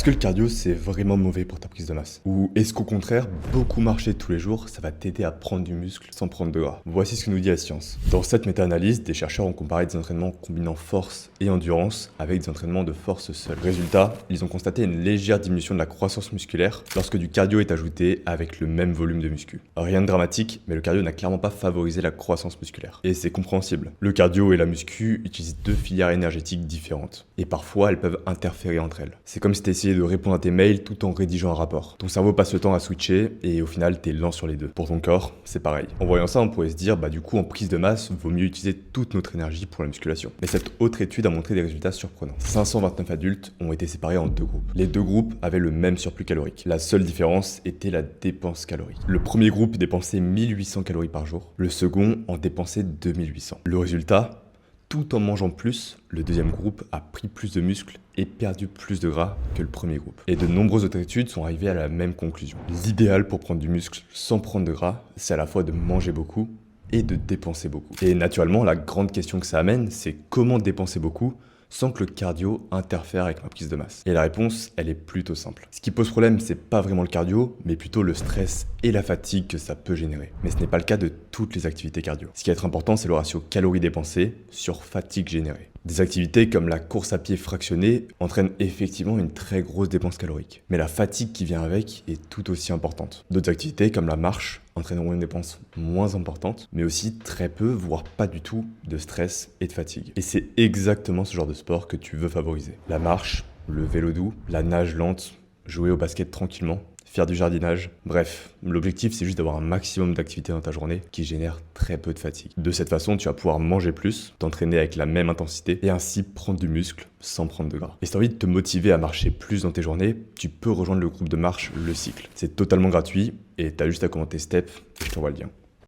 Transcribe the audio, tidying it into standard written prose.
que le cardio, c'est vraiment mauvais pour ta prise de masse? Ou est-ce qu'au contraire, beaucoup marcher tous les jours, ça va t'aider à prendre du muscle sans prendre de gras? Voici ce que nous dit la science. Dans cette méta-analyse, des chercheurs ont comparé des entraînements combinant force et endurance avec des entraînements de force seuls. Résultat, ils ont constaté une légère diminution de la croissance musculaire lorsque du cardio est ajouté avec le même volume de muscu. Rien de dramatique, mais le cardio n'a clairement pas favorisé la croissance musculaire. Et c'est compréhensible. Le cardio et la muscu utilisent deux filières énergétiques différentes. Et parfois, elles peuvent interférer entre elles. C'est comme si t'essayais de répondre à tes mails tout en rédigeant un rapport. Ton cerveau passe le temps à switcher et au final, t'es lent sur les deux. Pour ton corps, c'est pareil. En voyant ça, on pourrait se dire, du coup, en prise de masse, vaut mieux utiliser toute notre énergie pour la musculation. Mais cette autre étude a montré des résultats surprenants. 529 adultes ont été séparés en deux groupes. Les deux groupes avaient le même surplus calorique. La seule différence était la dépense calorique. Le premier groupe dépensait 1800 calories par jour. Le second en dépensait 2800. Le résultat, tout en mangeant plus, le deuxième groupe a pris plus de muscles et perdu plus de gras que le premier groupe. Et de nombreuses autres études sont arrivées à la même conclusion. L'idéal pour prendre du muscle sans prendre de gras, c'est à la fois de manger beaucoup et de dépenser beaucoup. Et naturellement, la grande question que ça amène, c'est comment dépenser beaucoup sans que le cardio interfère avec ma prise de masse. Et la réponse, elle est plutôt simple. Ce qui pose problème, c'est pas vraiment le cardio, mais plutôt le stress et la fatigue que ça peut générer. Mais ce n'est pas le cas de toutes les activités cardio. Ce qui va être important, c'est le ratio calories dépensées sur fatigue générée. Des activités comme la course à pied fractionnée entraînent effectivement une très grosse dépense calorique. Mais la fatigue qui vient avec est tout aussi importante. D'autres activités comme la marche entraîneront une dépense moins importante, mais aussi très peu, voire pas du tout, de stress et de fatigue. Et c'est exactement ce genre de sport que tu veux favoriser. La marche, le vélo doux, la nage lente, jouer au basket tranquillement, faire du jardinage. Bref, l'objectif c'est juste d'avoir un maximum d'activité dans ta journée qui génère très peu de fatigue. De cette façon, tu vas pouvoir manger plus, t'entraîner avec la même intensité et ainsi prendre du muscle sans prendre de gras. Et si t'as envie de te motiver à marcher plus dans tes journées, tu peux rejoindre le groupe de marche Le Cycle. C'est totalement gratuit et t'as juste à commenter Step et je t'envoie le lien.